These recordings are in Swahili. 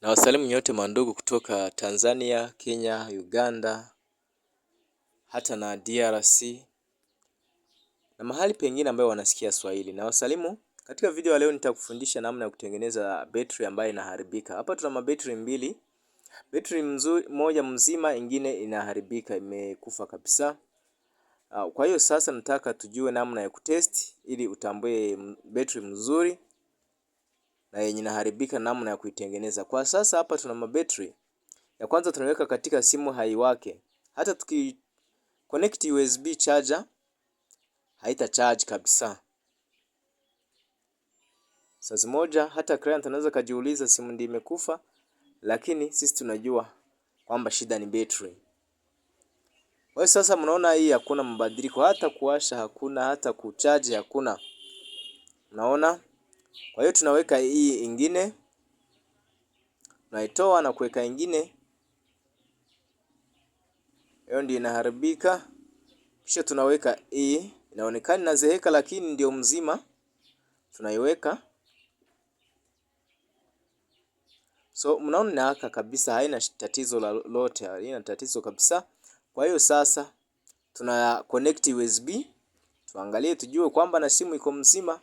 Na wasalimu nyote mandugu kutoka Tanzania, Kenya, Uganda, hata na DRC na mahali pengine ambayo wanasikia Swahili. Na wasalimu, katika video ya leo nitakufundisha namna ya kutengeneza betri ambayo inaharibika. Hapa tuna mabetri mbili. Betri moja mzima, ingine inaharibika, imekufa kabisa. Kwa hiyo sasa nataka tujue namna ya kutest ili utambue betri mzuri na yenye inaharibika, namna ya kuitengeneza. Kwa sasa hapa tuna mabetri. Ya kwanza tunaweka katika simu haiwake. Hata connect USB charger haita charge kabisa. Sasa moja hata client anaweza kajiuliza simu ndio imekufa, lakini sisi tunajua kwamba shida ni battery. Kwa hiyo sasa mnaona hii hakuna mabadiliko, hata kuwasha hakuna, hata kucharge hakuna. Unaona? Kwa hiyo tunaweka hii ingine, tunaitoa na kuweka ingine. Hiyo ndio inaharibika. Kisha tunaweka hii, inaonekana inazeeka lakini ndio mzima. Tunaiweka. So mnaona inawaka kabisa, haina tatizo lolote, haina tatizo kabisa. Kwa hiyo sasa tuna connect USB, tuangalie tujue kwamba na simu iko mzima.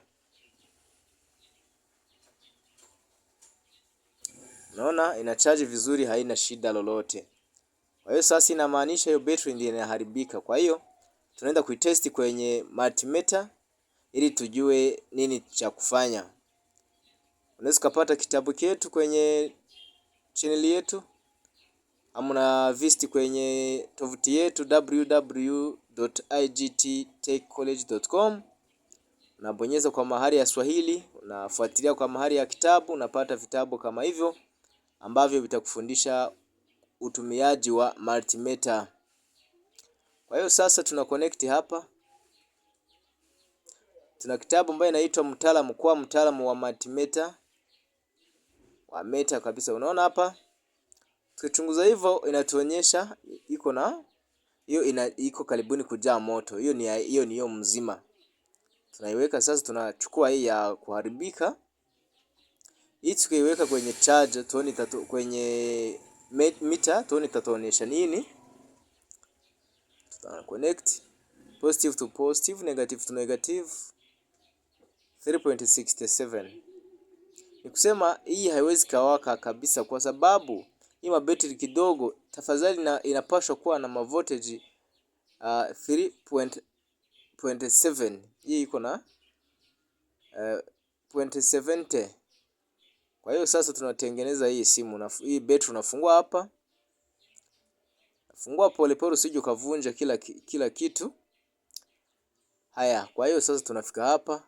Unaona ina charge vizuri, haina shida lolote. Kwa hiyo sasa inamaanisha hiyo battery ndiyo inaharibika. Kwa hiyo tunaenda kuitest kwenye multimeter ili tujue nini cha kufanya. Unaweza kupata kitabu chetu kwenye channel yetu, amuna visit kwenye tovuti yetu www.igttechcollege.com. Unabonyeza kwa mahali ya Swahili, unafuatilia kwa mahali ya kitabu, unapata vitabu kama hivyo ambavyo vitakufundisha utumiaji wa multimeter. Kwa hiyo sasa tuna connect hapa. Tuna kitabu ambayo inaitwa mtaalamu wa multimeter wa meta kabisa. Unaona hapa? Tukichunguza hivyo inatuonyesha iko karibuni kujaa moto. Hiyo ni mzima. Tunaiweka sasa, tunachukua hii ya kuharibika. Hii tukiweka kwenye charge tuone kwenye meter tuone tatuonyesha nini. Tuta connect positive to positive, negative to negative 3.67. Nikusema hii haiwezi kawaka kabisa kwa sababu hii mabetri kidogo. Tafadhali inapaswa kuwa na mavoltage 3.7. Hii iko na 0.70. Kwa hiyo sasa tunatengeneza hii simu, hii betri unafungua hapa. Fungua pole pole usije ukavunja kila kitu. Haya, kwa hiyo sasa tunafika hapa.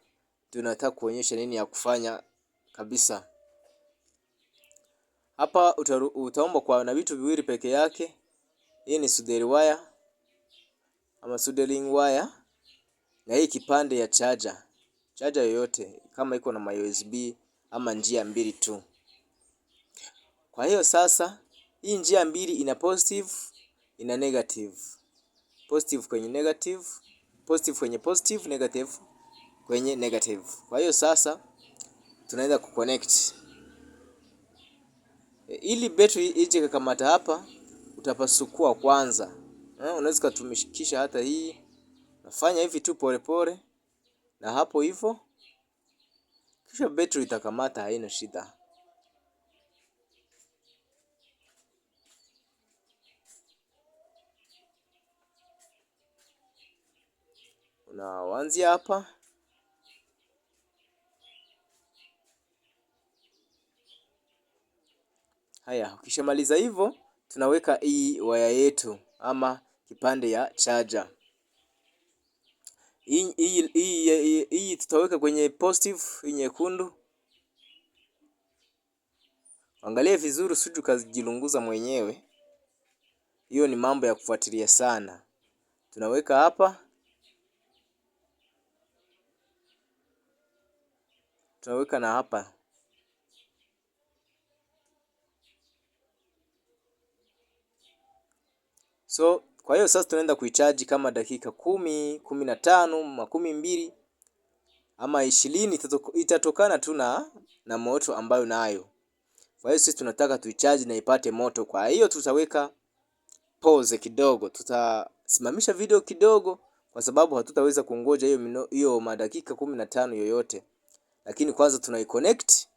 Tunataka kuonyesha nini ya kufanya kabisa. Hapa utaomba kwa na vitu viwili peke yake. Hii ni soldering wire ama soldering wire, na hii kipande ya charger. Charger yoyote kama iko na USB ama njia mbili tu. Kwa hiyo sasa hii njia mbili ina positive, ina negative. Positive kwenye negative, positive kwenye positive, negative kwenye negative. Kwa hiyo sasa tunaanza kuconnect. Ili betri ije kukamata hapa, utapasukua kwanza. Unaweza kutumikisha hata hii. Nafanya hivi tu pole pole na hapo hivyo. Kisha betri itakamata, haina shida. Unaanzia hapa. Haya, ukishamaliza hivyo, tunaweka hii waya yetu ama kipande ya charger. Hii tutaweka kwenye positive, hii nyekundu. Angalia vizuri usije ukajilunguza mwenyewe. Hiyo ni mambo ya kufuatilia sana. Tunaweka hapa. Tunaweka na hapa. So, kwa hiyo sasa tunaenda kuicharge kama dakika 10, 15, 12 ama 20. Itatokana tu na moto ambayo nayo. Kwa hiyo sisi tunataka tuicharge na ipate moto. Kwa hiyo tutaweka pause kidogo, tutasimamisha video kidogo kwa sababu hatutaweza kungoja hiyo madakika 15 yoyote. Lakini kwanza tunaiconnect.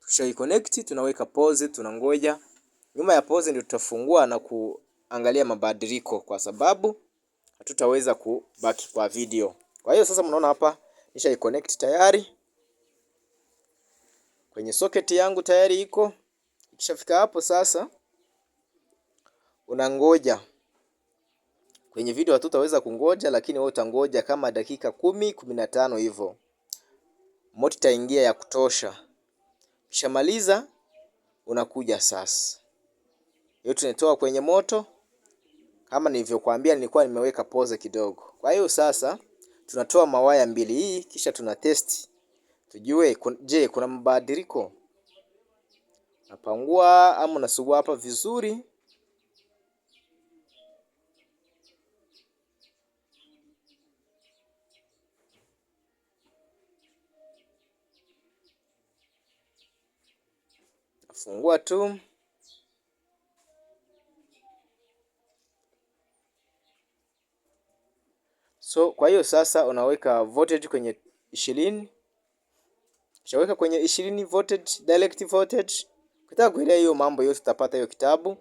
Tukishaiconnect tunaweka pause, tunangoja. Nyuma ya pause ndio tutafungua na kuangalia mabadiliko kwa sababu hatutaweza kubaki kwa video. Kwa hiyo sasa mnaona hapa nishaiconnect tayari. Kwenye socket yangu tayari iko. Ikishafika hapo sasa unangoja. Kwenye video hatutaweza kungoja, lakini wewe utangoja kama dakika 10-15 hivyo. Moto itaingia ya kutosha. Ukishamaliza unakuja sasa. Hiyo tunatoa kwenye moto. Kama nilivyokuambia nilikuwa nimeweka pause kidogo. Kwa hiyo sasa tunatoa mawaya mbili hii kisha tuna test. Tujue je, kuna mabadiliko? Napangua ama nasugua hapa vizuri. Nafungua tu. So kwa hiyo sasa unaweka voltage kwenye 20. Ukishaweka kwenye 20 voltage, direct voltage. Ukitaka kuelewa hiyo mambo yote utapata hiyo kitabu.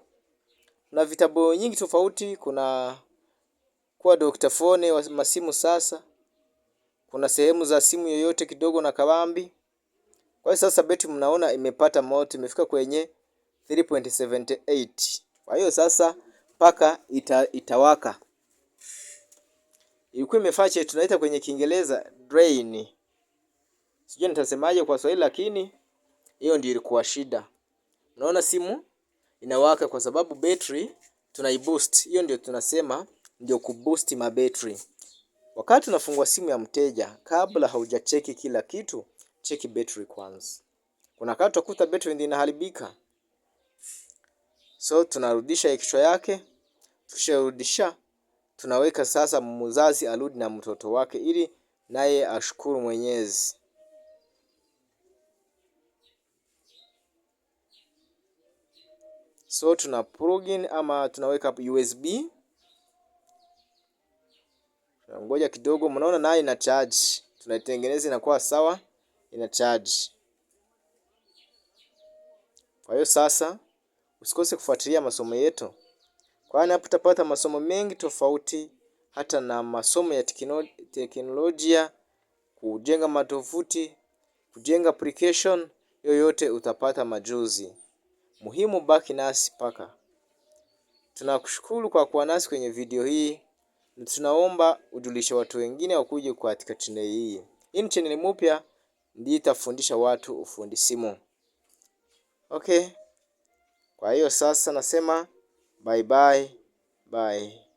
Kuna vitabu nyingi tofauti, kuna kwa Dr. Phone wa masimu sasa. Kuna sehemu za simu yoyote kidogo na kawambi. Kwa hiyo sasa betri mnaona imepata moto, imefika kwenye 3.78. Kwa hiyo sasa mpaka itawaka. Ilikuwa imefache, tunaita kwenye Kiingereza drain. Sijui nitasemaje kwa Swahili, lakini hiyo ndio ilikuwa shida. Unaona simu inawaka kwa sababu battery tunaiboost. Hiyo ndio tunasema ndio kuboost mabetri. Wakati unafungua simu ya mteja, kabla haujacheki kila kitu, cheki battery kwanza. Kuna wakati utakuta battery ndio inaharibika. So tunarudisha kichwa yake. Tukisharudisha tunaweka sasa mzazi arudi na mtoto wake ili naye ashukuru Mwenyezi. So tuna plug in ama tunaweka USB. Ngoja kidogo, mnaona naye ina charge. Tunaitengeneza inakuwa sawa, ina charge. Kwa hiyo sasa usikose kufuatilia masomo yetu. Kwani hapo utapata masomo mengi tofauti, hata na masomo ya teknolojia, kujenga matovuti, kujenga application, yoyote utapata majuzi. Muhimu baki nasi paka. Tunakushukuru kwa kuwa nasi kwenye video hii. Na tunaomba ujulishe watu wengine wakuje katika channel hii. Hii ni channel mpya, ndiyo itafundisha watu ufundi simu. Okay. Kwa hiyo sasa nasema bye bye. Bye.